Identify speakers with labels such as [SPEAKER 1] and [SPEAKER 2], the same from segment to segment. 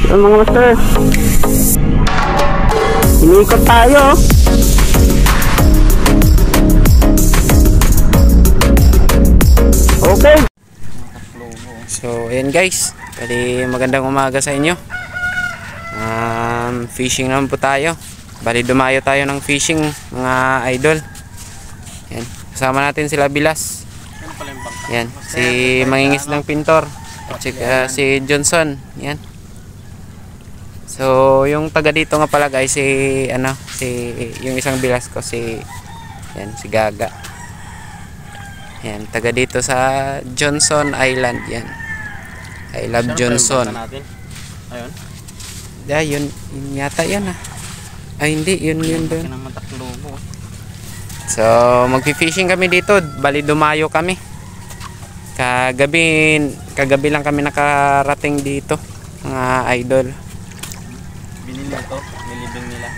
[SPEAKER 1] So mga master, iniikot tayo. Okay. So ayan guys, bali magandang umaga sa inyo. Fishing naman po tayo. Bali dumayo tayo ng fishing mga idol. Yan, kasama natin sila Bilas. Yan, si Mangingis ng Pintor. Si Johnson. Yan. So yung taga dito nga pala guys, si yung isang Bilas ko, si Gaga. Yan, taga dito sa Johnson Island yan. I love Johnson. Ayun. Yun yata yan ah. Ay hindi, yun doon. So magfi-fishing kami dito. Bali dumayo kami. Kagabi lang kami nakarating dito mga idol. Binili ito, nilibing nila.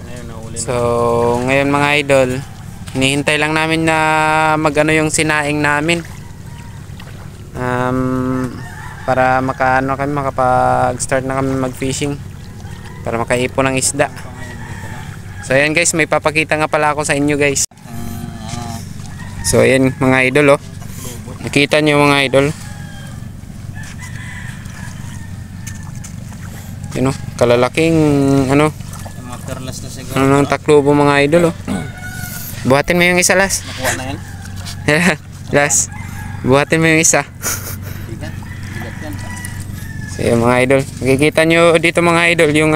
[SPEAKER 1] Ngayon nahuli. So ngayon mga idol, hinihintay lang namin na magano yung sinaing namin. Para makapag-start na kami mag-fishing. Para makaipon ng isda. So ayan guys, may papakita nga pala ako sa inyo guys. So ayan mga idol oh. Nakita nyo mga idol. Yun oh, kalalaking ng taklubo mga idol oh. Buhatin mo yung isa Las. Nakuha na yan. Las, buhatin mo yung isa. So yung mga idol, makikita nyo dito mga idol yung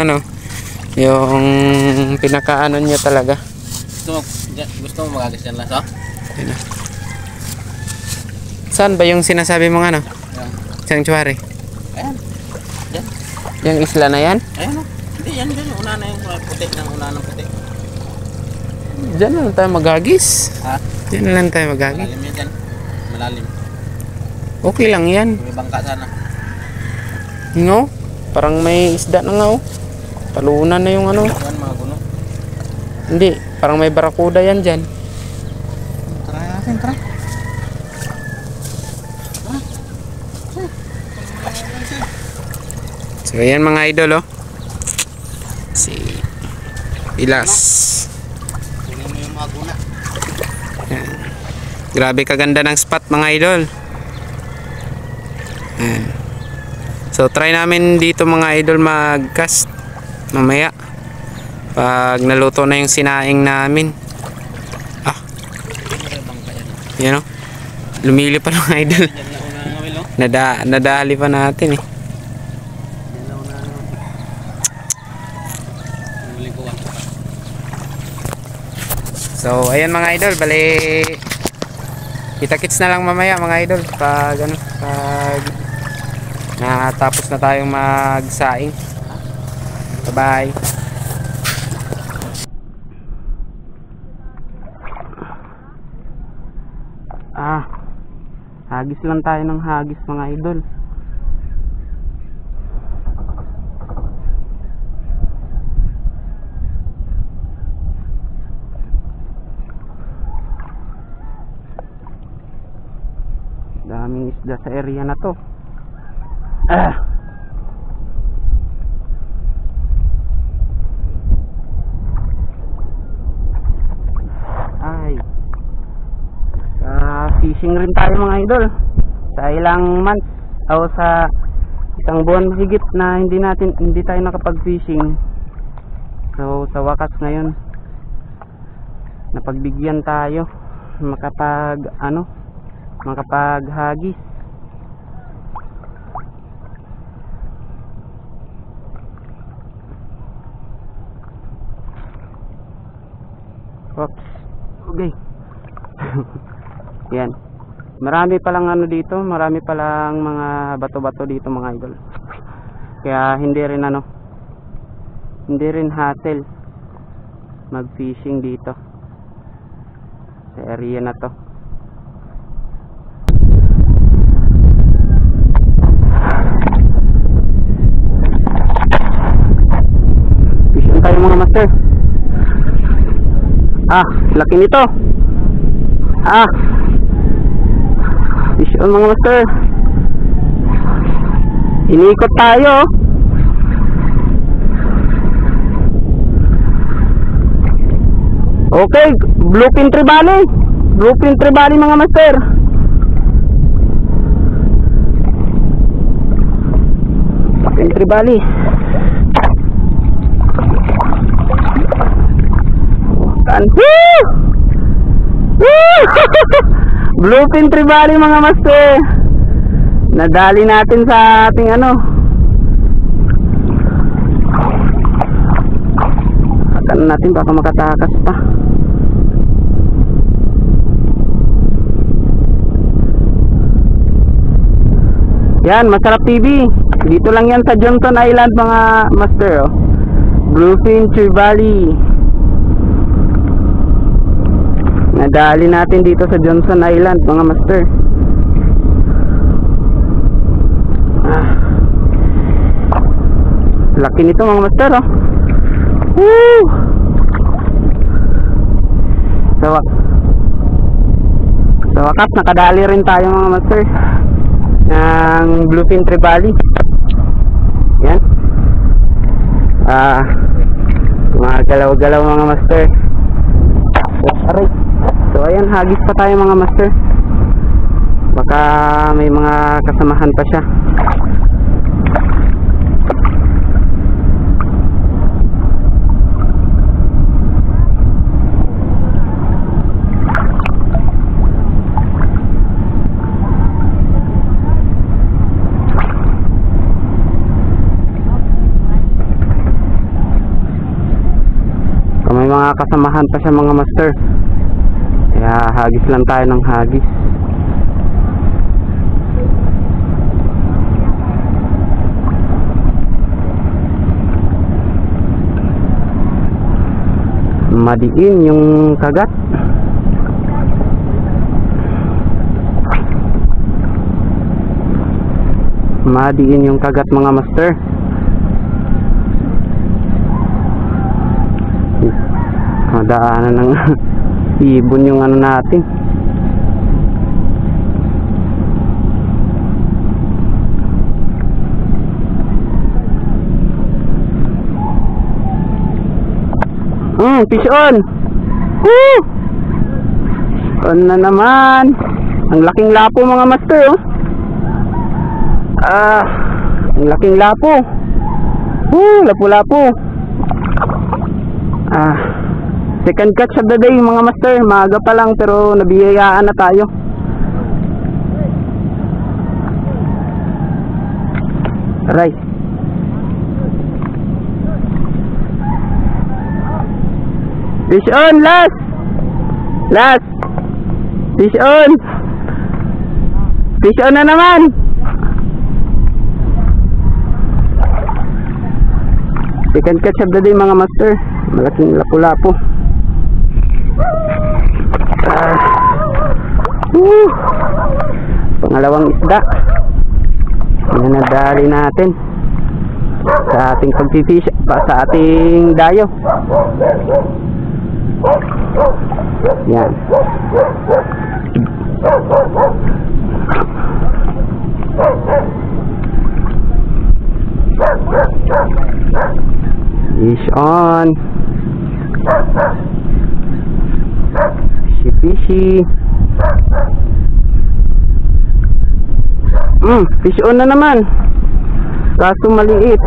[SPEAKER 1] yung pinakaano nyo talaga. Gusto mo magagas dyan Las oh? Saan ba yung sinasabi mong ano? Sanctuary? Ayan. Yan. Yung isla na yan? Ayan o. Hindi yan dyan. Una na yung puti. Una ng puti. Diyan lang tayo magagis. Ha? Diyan lang tayo magagis. Malalim yan dyan. Malalim. Okay lang yan. May bangka sana. No? Parang may isda na nga o. Talunan na yung ano. Yan mga guno. Hindi. Parang may barakuda yan dyan. Try natin, try. So ayan mga idol oh. Si Bilas. Ayan. Grabe kaganda ng spot mga idol. Ayan. So try namin dito mga idol mag-cast mamaya pag naluto na yung sinaing namin. Yan oh. Lumili pa mga idol. Nadali pa natin eh. So ayan mga idol, bali kita-kits na lang mamaya mga idol pag natapos na tayong magsaing. Bye bye. Hagis lang tayo ng hagis mga idol. Daming isda sa area na to. Ay. Fishing rin tayo mga idol. Sa ilang months o sa isang buwan higit na hindi tayo nakapag-fishing. So sa wakas ngayon napagbigyan tayo makapaghagis. Oops. Okay. Yan. Marami palang dito, marami palang mga bato-bato dito mga idol. Kaya hindi rin hassle mag-fishing dito sa area na to. Fishing tayo mga master. Laki nito. Fish on mga master.
[SPEAKER 2] Inikot tayo. Okay, Bluefin Tree Valley. Bluefin Tree Valley mga master. Bluefin Tree Valley. Woo! Woo! Bluefin Tree Valley mga master. Nadali natin sa ating ano. Akan natin baka makatakas pa. Yan, Masarap TV. Dito lang yan sa Johnson Island mga master, oh. Bluefin Tree Valley. Nadali natin dito sa Johnson Island mga master. Laki nito mga master, oh. Woo! Sa wakas nakadali rin tayo mga master ng Bluefin Tree Valley. Yan. Mga galaw-galaw mga master. So ayan, hagis pa tayo mga master. Baka may mga kasamahan pa siya. May mga kasamahan pa siya mga master. Kaya hagis lang tayo ng hagis. Madiin yung kagat. Madiin yung kagat mga master. Madaanan ng ibon yung ano natin. Fish on. Woo! On na naman. Ang laking lapo mga master, oh. Ang laking lapo. Lapo-lapo. Second catch of the day mga master. Maaga pa lang pero nabiyayaan na tayo. Right. Fish on, last. Fish on. Fish on na naman. Second catch of the day mga master. Malaking lapu-lapu. Pangalawang isda na nadali natin sa ating pagpifish, sa ating dayo. Yan. Fish on. Fishy. Fish on na naman. Kaso maliit.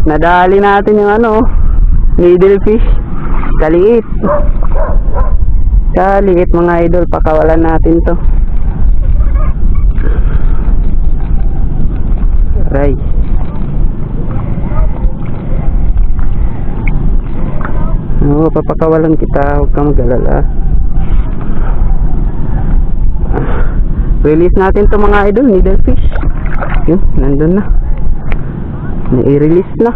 [SPEAKER 2] Nadali natin yung ano, needle fish. Kaliit. Kaliit mga idol, pakawalan natin to. Right. Papakawalan kita, huwag kang mag-alala. Release natin to mga idol, needle fish. Yun, nandun na. Nai-release na.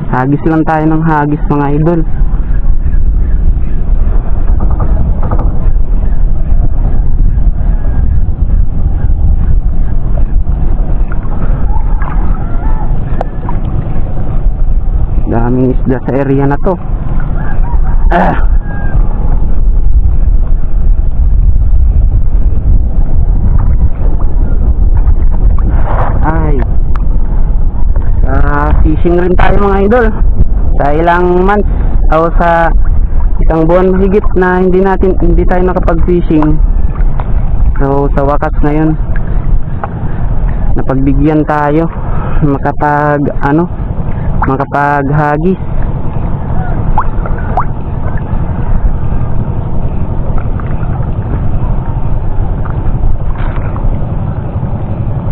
[SPEAKER 2] Hagis lang tayo ng hagis mga idol. Daming isda sa area na to. Ay, fishing rin tayo mga idol. Sa ilang months o sa isang buwan mahigit na hindi tayo nakapag-fishing. So sa wakas ngayon napagbigyan tayo makapaghagis.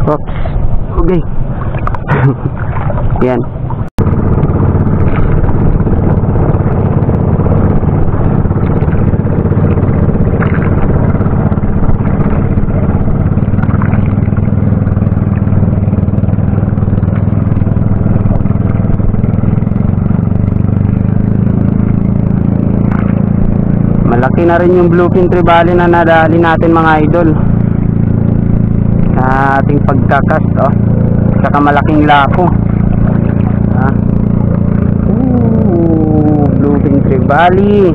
[SPEAKER 2] Oops. Okay. Yan. Malaki na rin yung bluefin trevally na nadali natin mga idol sa ating pagkakast. Saka malaking lapo. Bluefin trevally,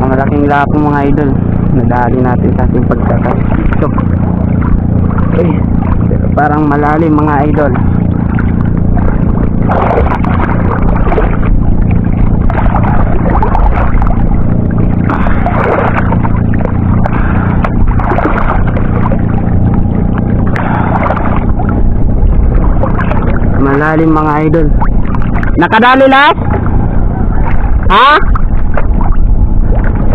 [SPEAKER 2] malaking lapo mga idol nadali natin sa ating pagkakast. So, pero parang malalim mga idol. Malalim mga idol. Nakadali last? Ha?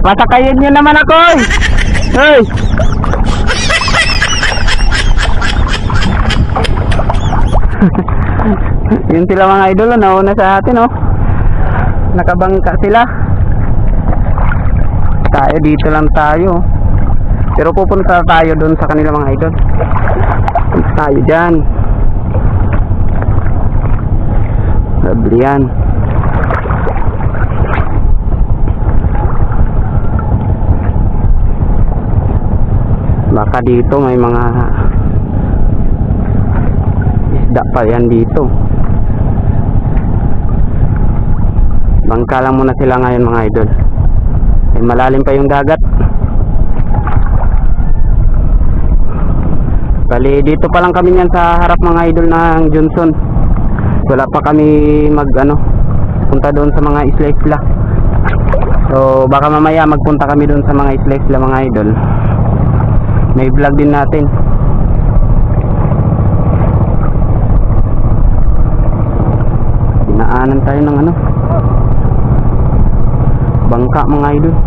[SPEAKER 2] Pasakayin nyo naman ako eh. Hey! Yun sila mga idol, nauna sa atin nakabangka sila. Tayo dito lang tayo. Pero pupunta tayo doon sa kanila mga idol. Punta tayo dyan. Sablihan. Baka dito may mga isda pa yan dito. Bangka lang muna sila ngayon mga idol. Ay malalim pa yung dagat. Bali dito pa lang kami yan sa harap mga idol ng Johnson. Wala pa kami punta doon sa mga isla-isla. So baka mamaya magpunta kami doon sa mga isla-isla mga idol. May vlog din natin. Dinaanan tayo ng bangka mga idol.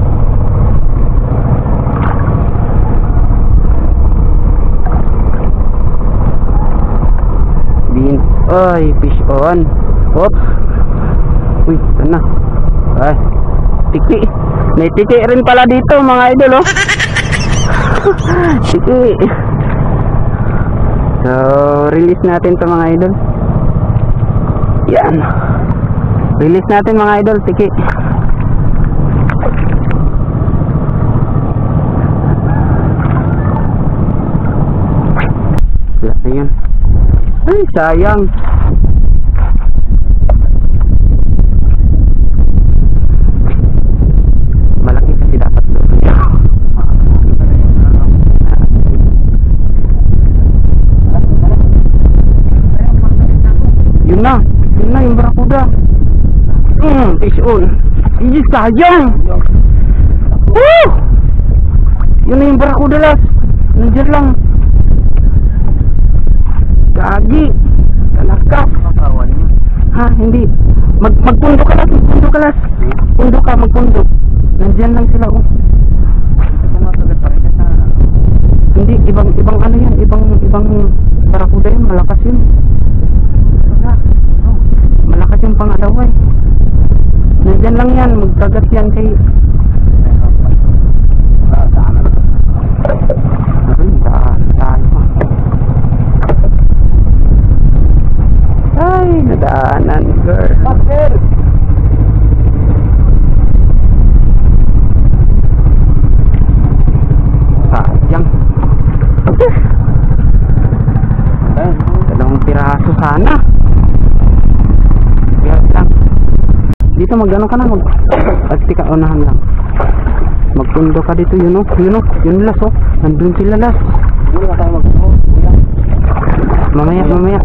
[SPEAKER 2] Ay, fish on. Oops. Uy, ito na. Ay, tiki. May tiki rin pala dito mga idol Tiki. So, release natin to mga idol. Yan. Release natin mga idol, tiki. Wala na yan. Ay, sayang. Malaki kasi dapat doon. Yun na yung barakuda. Fish on. Iji, sayang. Yun na yung barakuda las. Nandiyan lang. Gagi. Kalakap. Ha, hindi. Magpundo ka las. Pundo ka, magpundo. Nandiyan lang sila Hindi, ibang yan. Ibang barakuda yun. Malakas yun. Malakas yung pangalaway. Nandiyan lang yan. Magkagat yan kay... Ay, nadaanan, girl. Sayang. Dalawang piraso sana. Dito mag-ano ka na, pagti ka, unahan lang. Magpundo ka dito, yun o. Yun las o. Nandun sila las.
[SPEAKER 3] Hindi na tayo mag-puno.
[SPEAKER 2] Mamaya.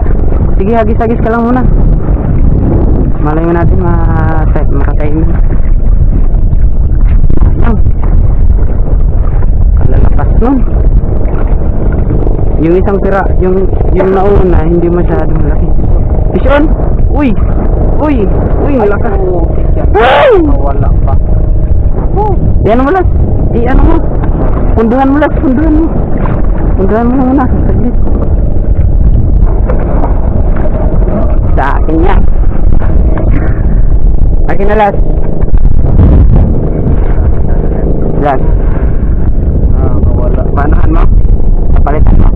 [SPEAKER 2] Sige, hagis-hagis ka lang muna. Malay mo natin makataimin. Ayun. Kalalakas nun. Yung isang tira, yung nauna, hindi masyadong laki. Vision! Uy, malakas. Ay!
[SPEAKER 3] Wala pa.
[SPEAKER 2] Yan mo las. Ano mo? Punduhan mo las, punduhan mo. Punduhan mo muna. Saglit. Sa akin yan. Akin na las. Las.
[SPEAKER 3] Wala.
[SPEAKER 2] Paanahan mo? Palitan mo.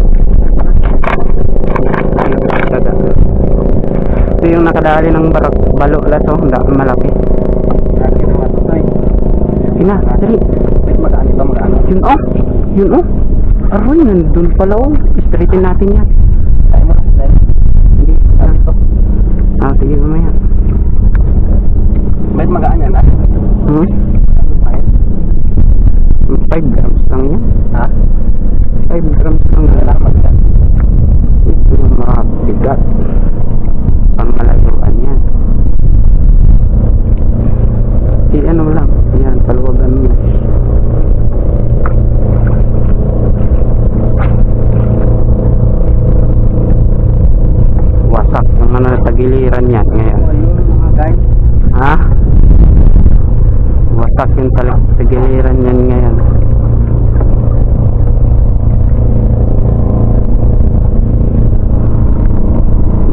[SPEAKER 2] Ito yung nakadali ng balo las o. Malaki.
[SPEAKER 3] Lagi naman ito ay.
[SPEAKER 2] Ina, dali.
[SPEAKER 3] Wait, magaan ito, magaan.
[SPEAKER 2] Yun o. Aroy, nandun pala o. Straighten natin yan.
[SPEAKER 3] Tayo mo.
[SPEAKER 2] Hindi.
[SPEAKER 3] Ito.
[SPEAKER 2] Sige mamaya.
[SPEAKER 3] Wait, magaan yan ah.
[SPEAKER 2] 5 grams lang yan.
[SPEAKER 3] Ha?
[SPEAKER 2] 5 grams lang yan.
[SPEAKER 3] Wala magaan.
[SPEAKER 2] Ito yung mga bigat. Pangalaguan yan. Ano lang. Yan, paluwagan mo. Wasak yung tagiliran yan ngayon.
[SPEAKER 3] Ayun mga guys.
[SPEAKER 2] Ha? Wasak yung tagiliran yan ngayon.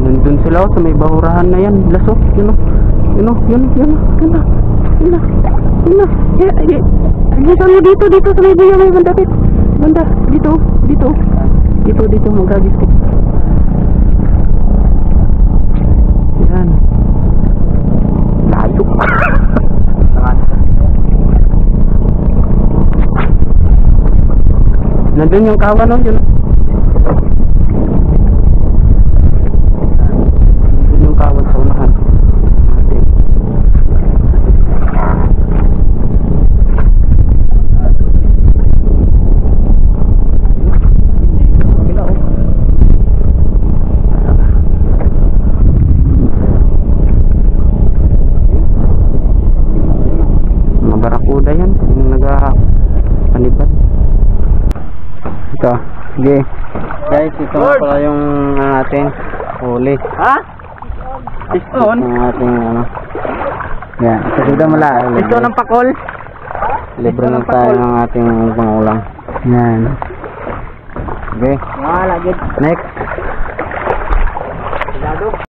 [SPEAKER 2] Nandun sila sa may bahurahan na yan. Lasok, yun o. Alisan mo dito sa may buya may banda. Banda, dito, magagis ko. Yan. Layo. Nandun yung kawan o, yun. Nandun yung kawan sa unahan. Barakuda yan, yung nagpanibad. Ito, sige. Guys, ito na pala yung ating huli.
[SPEAKER 3] Ha? Piston?
[SPEAKER 2] Yung ating yan, ito sudah mula.
[SPEAKER 3] Piston ng pakol?
[SPEAKER 2] Libre na tayo ng ating pangulang. Yan. Okay.
[SPEAKER 3] Wala, good.
[SPEAKER 2] Next.
[SPEAKER 3] Lado.